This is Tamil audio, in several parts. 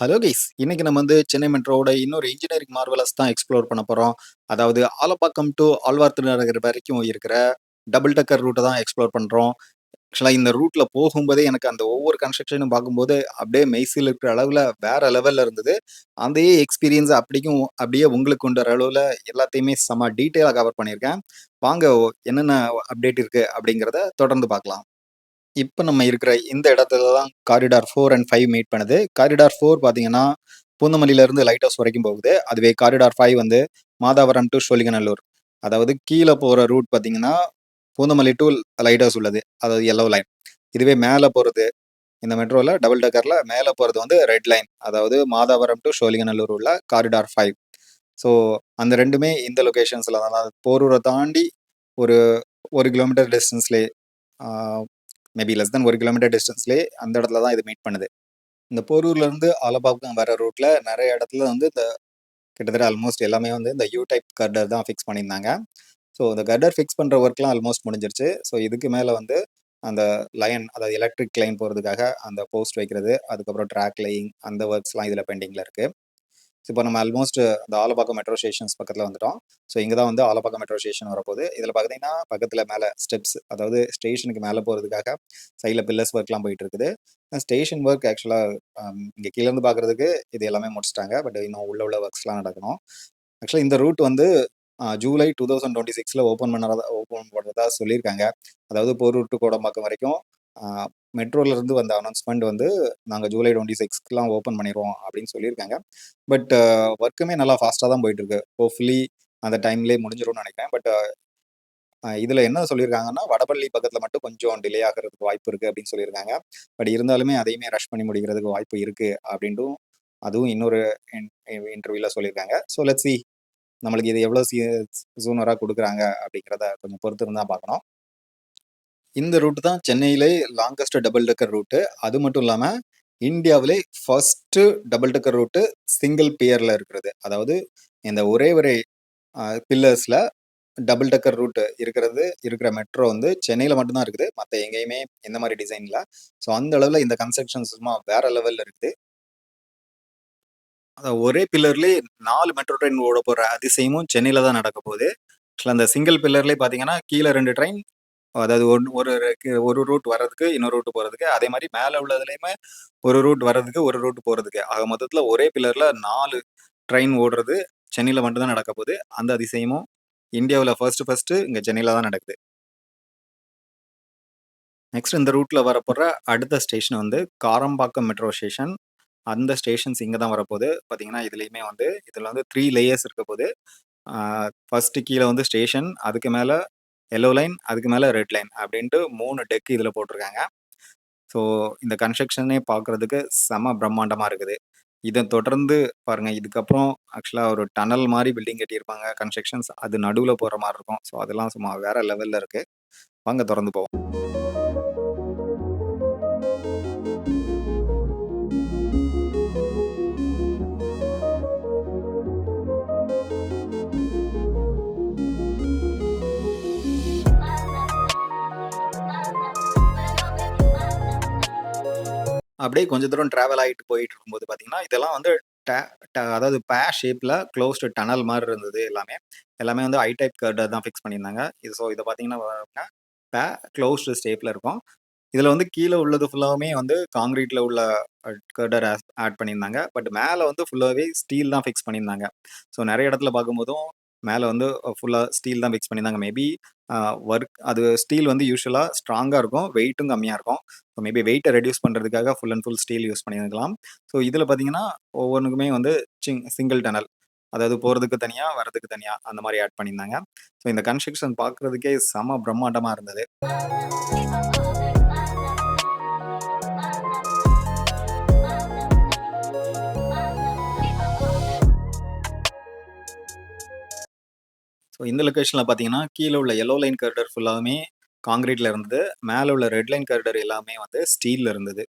Hello guys! இன்னைக்கு நம்ம சென்னை மெட்ரோவோட இன்னொரு இன்ஜினியரிங் மார்வெலஸ் தான் எக்ஸ்ப்ளோர் பண்ண போறோம். அதாவது ஆலப்பாக்கம் டூ ஆழ்வார்த்து நகர் வரைக்கும் இருக்கிற டபுள் டெக்கர் ரூட்ட தான் எக்ஸ்ப்ளோர் பண்றோம். ஆக்சுவலா இந்த ரூட்ல போகும்போதே எனக்கு அந்த ஒவ்வொரு கன்ஸ்ட்ரக்ஷனும் பார்க்கும்போது அப்படியே மெய்சில் இருக்கிற அளவுல வேற லெவல்ல இருந்தது. அதே எக்ஸ்பீரியன்ஸ் அப்படியே உங்களுக்கு கொண்டு வர அளவுல எல்லாத்தையுமே செம்ம டீட்டெயிலா கவர் பண்ணியிருக்கேன். வாங்க என்னென்ன அப்டேட் இருக்கு அப்படிங்கிறத தொடர்ந்து பார்க்கலாம். இப்ப நம்ம இருக்கிற இந்த இடத்துல தான் காரிடார் 4 அண்ட் 5 மீட் பண்ணுது. காரிடார் 4 பார்த்தீங்கன்னா, பூந்தமல்லியிலிருந்து லைட் ஹவுஸ் வரைக்கும் போகுது. அதுவே காரிடார் 5 மாதாவரம் டூ சோழிங்கநல்லூர். அதாவது கீழ போற ரூட் பார்த்தீங்கன்னா, பூந்தமல்லி டூ லைட் ஹவுஸ் உள்ளது. அதாவது எல்லோ லைன். இதுவே மேல போறது, இந்த மெட்ரோல டபுள் டெக்கர்ல மேல போறது ரெட் லைன். அதாவது மாதாவரம் டூ சோழிங்கநல்லூர் உள்ள காரிடார் 5. ஸோ அந்த 2மே இந்த லொகேஷன்ஸ்ல தான். அதாவது போரூர தாண்டி ஒரு 1 கிலோமீட்டர் டிஸ்டன்ஸ்லயே ஆ மேபி லெஸ் தென் 1 கிலோமீட்டர் டிஸ்டன்ஸ்லயே அந்த இடத்துல தான் இது மீட் பண்ணுது. இந்த போரூர்ல இருந்து ஆலப்பாக்கம் வர ரூட்ல நெறைய இடத்துல இந்த கிட்டத்தட்ட ஆல்மோஸ்ட் எல்லாமே இந்த யூ டைப் கர்டர் தான் ஃபிக்ஸ் பண்ணியிருந்தாங்க. ஸோ இந்த கர்டர் ஃபிக்ஸ் பண்ற ஒர்க்லாம் ஆல்மோஸ்ட் முடிஞ்சிருச்சு. ஸோ இதுக்கு மேல அந்த லைன் அதாவது எலக்ட்ரிக் லைன் போறதுக்காக அந்த போஸ்ட் வைக்கிறது, அதுக்கப்புறம் ட்ராக் லேயிங் அந்த ஒர்க்ஸ்லாம் இதுல பெண்டிங்ல இருக்கு. இப்போ நம்ம ஆல்மோஸ்ட் இந்த ஆலப்பாக்கம் மெட்ரோ ஸ்டேஷன்ஸ் பக்கத்துல வந்துட்டோம். ஸோ இங்க தான் ஆலப்பாக்கம் மெட்ரோ ஸ்டேஷன் வரப்போகுது. இதுல பார்த்தீங்கன்னா, பக்கத்துல மேல ஸ்டெப்ஸ் அதாவது ஸ்டேஷனுக்கு மேல போறதுக்காக சைட்ல பில்லர்ஸ் ஒர்க்லாம் போயிட்டு இருக்குது. ஸ்டேஷன் ஒர்க் ஆக்சுவலா இங்க கீழ இருந்து பார்க்கறதுக்கு இது எல்லாமே முடிச்சுட்டாங்க. பட் இன்னும் உள்ள ஒர்க்ஸ்லாம் நடக்கணும். ஆக்சுவலா இந்த ரூட் ஜூலை 2026ல ஓப்பன் பண்றதா சொல்லியிருக்காங்க. அதாவது போரூர் டூ கோடம்பாக்கம் வரைக்கும் அ மெட்ரோல இருந்து வந்த அனௌன்ஸ்மெண்ட் நாங்க ஜூலை 26க்குலாம் ஓப்பன் பண்ணிருவோம் அப்படின்னு சொல்லியிருக்காங்க. பட் ஒர்க்குமே நல்லா ஃபாஸ்ட்டா தான் போயிட்டு இருக்கு. ஹோப்ஃபுல்லி அந்த டைம்லயே முடிஞ்சிரும்னு நினைக்கிறேன். பட் இதுல என்ன சொல்லியிருக்காங்கன்னா, வடபள்ளி பக்கத்துல மட்டும் கொஞ்சம் டிலே ஆகுறதுக்கு வாய்ப்பு இருக்கு அப்படின்னு சொல்லியிருக்காங்க. பட் இருந்தாலுமே அதையுமே ரஷ் பண்ணி முடிக்கிறதுக்கு வாய்ப்பு இருக்கு அப்படின்ட்டும் அதுவும் இன்னொரு இன்டர்வியூல சொல்லியிருக்காங்க. ஸோ லெட்ஸ் சி நம்மளுக்கு இது எவ்வளோ சூனரா குடுக்குறாங்க அப்படிங்கிறத கொஞ்சம் பொறுத்து இருந்து தான் பார்க்கணும். இந்த ரூட் தான் சென்னையிலே லாங்கஸ்ட் டபுள் டெக்கர் ரூட்டு. அது மட்டும் இல்லாம இந்தியாவிலே first double decker route single பியர்ல இருக்கிறது. அதாவது இந்த ஒரே பில்லர்ஸ்ல டபுள் டெக்கர் ரூட் இருக்கிற மெட்ரோ சென்னையில மட்டும் தான் இருக்குது. மத்த எங்கேயுமே இந்த மாரி டிசைன் இல்ல. ஸோ அந்த அளவுல இந்த கன்ஸ்ட்ரக்ஷன் சும்மா வேற லெவல்ல இருக்குது. ஒரே பில்லர்லயே 4 மெட்ரோ ட்ரெயின் ஓடப் போற அதிசயமும் சென்னையில தான் நடக்கப் போகுது. ஆக்சுவலா அந்த சிங்கிள் பில்லர்லயே பார்த்தீங்கன்னா, கீழ 2 ட்ரெயின் அதாவது ஒரு ரூட் வர்றதுக்கு, இன்னொரு ரூட் போறதுக்கு. அதே மாரி மேல உள்ளதுலயுமே ஒரு ரூட் வர்றதுக்கு, ஒரு ரூட் போறதுக்கு. ஆக மொத்தத்துல ஒரே பில்லர்ல 4 ட்ரெயின் ஓடுறது சென்னையில மட்டும் தான் நடக்கப் போகுது. அந்த அதிசயமும் இந்தியாவுல ஃபர்ஸ்ட் இங்க சென்னையில தான் நடக்குது. நெக்ஸ்ட் இந்த ரூட்ல வரப்போற அடுத்த ஸ்டேஷன் காரம்பாக்கம் மெட்ரோ ஸ்டேஷன். அந்த ஸ்டேஷன்ஸ் இங்க தான் வரப்போகுது. பார்த்தீங்கன்னா, இதுலயுமே இதுல 3 லேயர்ஸ் இருக்க போது. ஃபர்ஸ்ட் கீழ ஸ்டேஷன், அதுக்கு மேல எல்லோ லைன், அதுக்கு மேல ரெட் லைன் அப்படின்ட்டு 3 டெக் இதுல போட்டிருக்காங்க. ஸோ இந்த கன்ஸ்ட்ரக்ஷனே பார்க்கறதுக்கு செம பிரம்மாண்டமா இருக்குது. இத தொடர்ந்து பாருங்க, இதுக்கப்புறம் ஆக்சுவலா ஒரு டனல் மாரி பில்டிங் கட்டியிருப்பாங்க. கன்ஸ்ட்ரக்ஷன்ஸ் அது நடுவுல போற மாரி இருக்கும். ஸோ அதெல்லாம் சும்மா வேற லெவல்ல இருக்கு. வாங்க தொடர்ந்து போவோம். அப்படியே கொஞ்ச தூரம் டிராவல் ஆயிட்டு போயிட்டு இருக்கும்போது பார்த்தீங்கன்னா, இதெல்லாம் ட ட அதாவது ஷேப்ல க்ளோஸ்டு டனல் மாரி இருந்தது எல்லாமே. எல்லாமே ஐ டைப் கர்டர் தான் ஃபிக்ஸ் பண்ணியிருந்தாங்க. இது பார்த்தீங்கன்னா, ப க்ளோஸ்டு ஷேப்ல இருக்கும். இதுல கீழ உள்ளது ஃபுல்லாவுமே கான்கிரீட்ல உள்ள கர்டர் ஆட் பண்ணியிருந்தாங்க. பட் மேல ஃபுல்லாவே ஸ்டீல் தான் ஃபிக்ஸ் பண்ணியிருந்தாங்க. ஸோ நெறைய இடத்துல பார்க்கும்போதும் மேல ஃபுல்லா ஸ்டீல் தான் ஃபிக்ஸ் பண்ணியிருந்தாங்க. மேபி ஒர்க் அது ஸ்டீல் யூசுவலா ஸ்ட்ராங்கா இருக்கும். வெயிட்டும் கம்மியா இருக்கும். ஸோ மேபி வெயிட்ட ரெடியூஸ் பண்றதுக்காக full and full steel use பண்ணியிருக்கலாம். ஸோ இதுல பார்த்தீங்கன்னா, ஒவ்வொன்னுக்குமே சிங்கிள் டனல். அதாவது போறதுக்கு தனியா, வரதுக்கு தனியா அந்த மாரி ஆட் பண்ணியிருந்தாங்க. ஸோ இந்த கன்ஸ்ட்ரக்ஷன் பார்க்கறதுக்கே செம பிரம்மாண்டமா இருந்தது. ஸோ இந்த லொகேஷன்ல பார்த்தீங்கன்னா, கீழ உள்ள எல்லோ லைன் காரிடார் ஃபுல்லாவுமே கான்கிரீட்ல இருந்தது. மேல உள்ள ரெட் லைன் காரிடார் எல்லாமே ஸ்டீல்ல இருந்தது.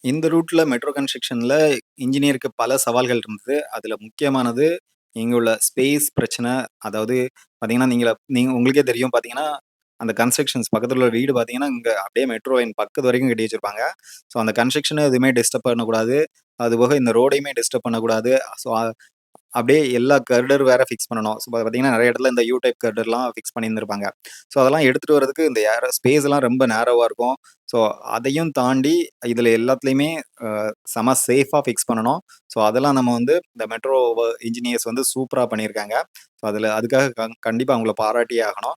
இந்த ரூட்ல மெட்ரோ கன்ஸ்ட்ரக்ஷன்ல இன்ஜினியருக்கு பல சவால்கள் இருந்தது. அதுல முக்கியமானது இங்க உள்ள ஸ்பேஸ் பிரச்சனை. அதாவது பார்த்தீங்கன்னா, நீங்க உங்களுக்கே தெரியும் பார்த்தீங்கன்னா, அந்த கன்ஸ்ட்ரக்ஷன்ஸ் பக்கத்துல உள்ள வீடு பார்த்தீங்கன்னா, இங்க அப்படியே மெட்ரோ லைன் பக்கத்து வரைக்கும் கட்டி வச்சிருப்பாங்க. ஸோ, அந்த கன்ஸ்ட்ரக்ஷன எதுவுமே டிஸ்டர்ப் பண்ணக்கூடாது. அதுபோக இந்த ரோடையுமே டிஸ்டர்ப் பண்ணக்கூடாது. ஸோ, அப்படியே எல்லா கர்டர் வேற ஃபிக்ஸ் பண்ணணும். ஸோ பார்த்தீங்கன்னா, நெறைய இடத்துல இந்த யூ டைப் கர்டர்லாம் ஃபிக்ஸ் பண்ணியிருந்திருப்பாங்க. ஸோ அதெல்லாம் எடுத்துட்டு வரதுக்கு இந்த ஸ்பேஸ்லாம் ரொம்ப நேரோவா இருக்கும். ஸோ அதையும் தாண்டி இதுல எல்லாத்துலயுமே அ செம சேஃபா ஃபிக்ஸ் பண்ணணும். ஸோ அதெல்லாம் நம்ம வந்து இந்த மெட்ரோ இன்ஜினியர்ஸ் வந்து சூப்பரா பண்ணியிருக்காங்க. ஸோ அதுக்காக கண்டிப்பா அவங்கள பாராட்டியே ஆகணும்.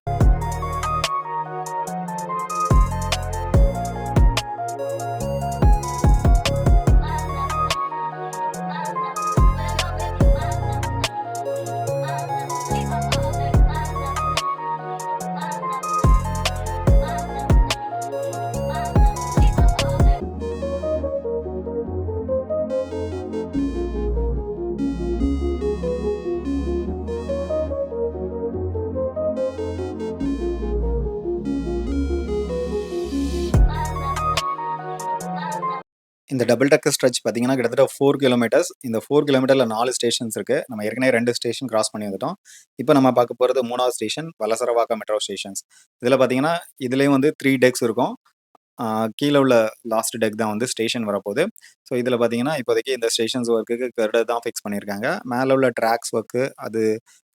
இந்த டபுள் டெக்கர் ஸ்ட்ரெச் பார்த்தீங்கன்னா, கிட்டத்தட்ட 4 கிலோமீட்டர்ஸ். இந்த 4 கிலோமீட்டர்ல 4 ஸ்டேஷன்ஸ் இருக்கு. நம்ம ஏற்கனவே 2 ஸ்டேஷன் கிராஸ் பண்ணி வந்துட்டோம். இப்ப நம்ம பார்க்க போறது 3வது ஸ்டேஷன் வலசரவாக்கம் மெட்ரோ ஸ்டேஷன்ஸ். இதுல பார்த்தீங்கன்னா, இதுலயும் வந்து 3 டெக்ஸ் இருக்கும். ஆ கீழ உள்ள லாஸ்ட் டெக் தான் வந்து ஸ்டேஷன் வரப்போது. ஸோ இதுல பார்த்தீங்கன்னா, இப்போதைக்கு இந்த ஸ்டேஷன்ஸ் ஒர்க்குக்கு கர்டர் தான் ஃபிக்ஸ் பண்ணியிருக்காங்க. மேல உள்ள ட்ராக்ஸ் ஒர்க்கு அது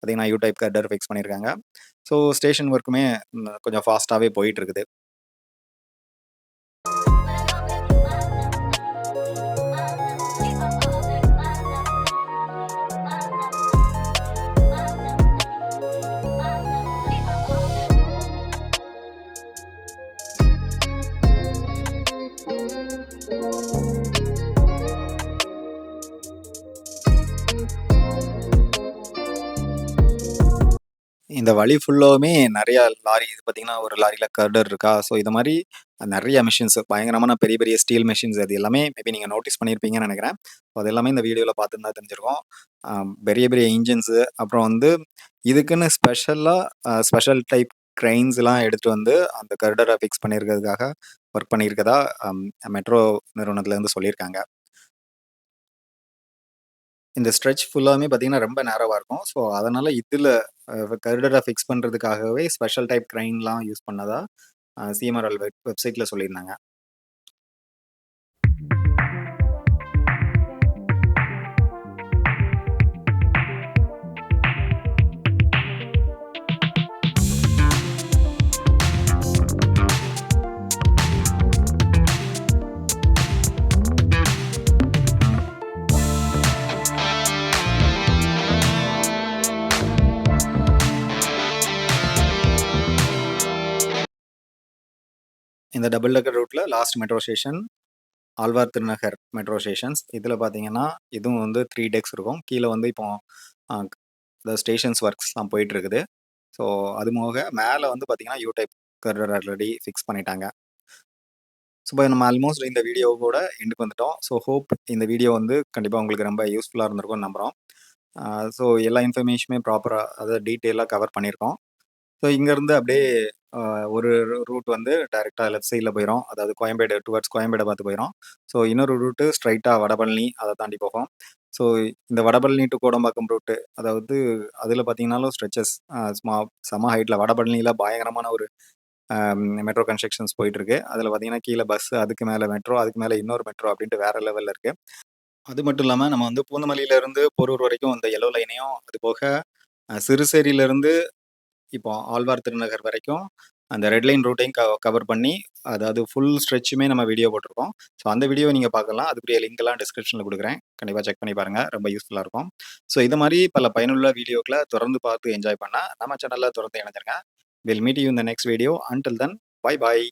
பார்த்தீங்கன்னா, யூ டைப் கர்டர் ஃபிக்ஸ் பண்ணியிருக்காங்க. ஸோ ஸ்டேஷன் ஒர்க்குமே கொஞ்சம் ஃபாஸ்ட்டாவே போயிட்டு இருக்குது. இந்த வழி ஃபுல்லாவுமே நெறையா லாரி இது பார்த்தீங்கன்னா, ஒரு லாரில கர்டர் இருக்கா? ஸோ இது மாரி நெறைய மெஷின்ஸ் பயங்கரமான பெரிய, பெரிய ஸ்டீல் மெஷின்ஸ் அது எல்லாமே மேபி நீங்க நோட்டீஸ் பண்ணியிருப்பீங்கன்னு நெனைக்கிறேன். அது எல்லாமே இந்த வீடியோல பார்த்துருந்தா தெரிஞ்சிருக்கும். அ பெரிய, பெரிய இன்ஜின்ஸு அப்புறம் வந்து இதுக்குன்னு ஸ்பெஷல் டைப் கிரெயின்ஸ்லாம் எடுத்துட்டு வந்து அந்த கர்டர ஃபிக்ஸ் பண்ணியிருக்கிறதுக்காக ஒர்க் பண்ணியிருக்கதா மெட்ரோ நிறுவனத்துலருந்து சொல்லியிருக்காங்க. இந்த ஸ்ட்ரெச் ஃபுல்லாவுமே பார்த்தீங்கன்னா, ரொம்ப நேரோவா இருக்கும். ஸோ, அதனால இதுல கர்டர ஃபிக்ஸ் பண்றதுக்காகவே ஸ்பெஷல் டைப் கிரெயின்லாம் யூஸ் பண்ணதா சிஎம்ஆர்எல் வெப்சைட்ல சொல்லியிருந்தாங்க. இந்த டபுள் டெக்கர் ரூட்ல last metro station Alwar Thirunagar metro stations. இதுல பார்த்தீங்கன்னா, இதுவும் வந்து 3 டெக்ஸ் இருக்கும். கீழ வந்து இப்போ அ இந்த ஸ்டேஷன்ஸ் ஒர்க்ஸ்லாம் போயிட்டு இருக்குது. ஸோ, அது போக மேல வந்து பார்த்தீங்கன்னா, you type girder already fix பண்ணிட்டாங்க. ஸோ, இப்ப நம்ம ஆல்மோஸ்ட் இந்த வீடியோவோட எண்டுக்கு வந்துட்டோம். ஸோ, ஹோப் இந்த வீடியோ வந்து கண்டிப்பா உங்களுக்கு ரொம்ப யூஸ்ஃபுல்லா இருந்திருக்கும்னு நம்புறோம். ஸோ, எல்லா இன்ஃபர்மேஷனுமே ப்ராப்பரா அதாவது டீட்டெயிலா கவர் பண்ணியிருக்கோம். ஸோ, இங்கருந்து அப்படியே அ ஒரு ரூட் வந்து டைரக்ட்டா லெஃப்ட் சைட்ல போயிரும். அதாவது கோயம்பேடு டுவர்ட்ஸ் கோயம்பேட பார்த்து போயிரும். ஸோ, இன்னொரு ரூட்டு ஸ்ட்ரைட்டா வடபழனி அத தாண்டி போகும். ஸோ, இந்த வடபழனி டூ கோடம்பாக்கம் ரூட்டு அதாவது அதில பார்த்தீங்கன்னாலும் ஸ்ட்ரெச்சஸ் செம ஹைட்ல வடபழனியில பயங்கரமான ஒரு மெட்ரோ கன்ஸ்ட்ரக்ஷன்ஸ் போயிட்டுருக்கு. அதில பார்த்தீங்கன்னா, கீழ பஸ், அதுக்கு மேல மெட்ரோ, அதுக்கு மேல இன்னொரு மெட்ரோ அப்படின்ட்டு வேற லெவல்ல இருக்கு. அது மட்டும் இல்லாம நம்ம வந்து பூந்தமல்லியிலருந்து போரூர் வரைக்கும் இந்த எல்லோ லைனையும், அது போக சிறுசேரியிலருந்து இப்போ ஆழ்வார் திருநகர் வரைக்கும் அந்த ரெட் லைன் ரூட்டையும் கவர் பண்ணி, அதாவது ஃபுல் ஸ்ட்ரெச்சுமே நம்ம வீடியோ போட்டிருக்கோம். ஸோ அந்த வீடியோவ நீங்க பார்க்கலாம். அதுக்குரிய லிங்க் எல்லாம் டிஸ்கிரிப்ஷன்ல குடுக்குறேன். கண்டிப்பா செக் பண்ணி பாருங்க. ரொம்ப யூஸ்ஃபுல்லா இருக்கும். ஸோ இது மாரி பல பயனுள்ள வீடியோக்கள தொடர்ந்து பார்த்து என்ஜாய் பண்ண நம்ம சேனல்ல தொடர்ந்து இணைஞ்சிருங்க. Will meet you in the next video. Until then bye bye.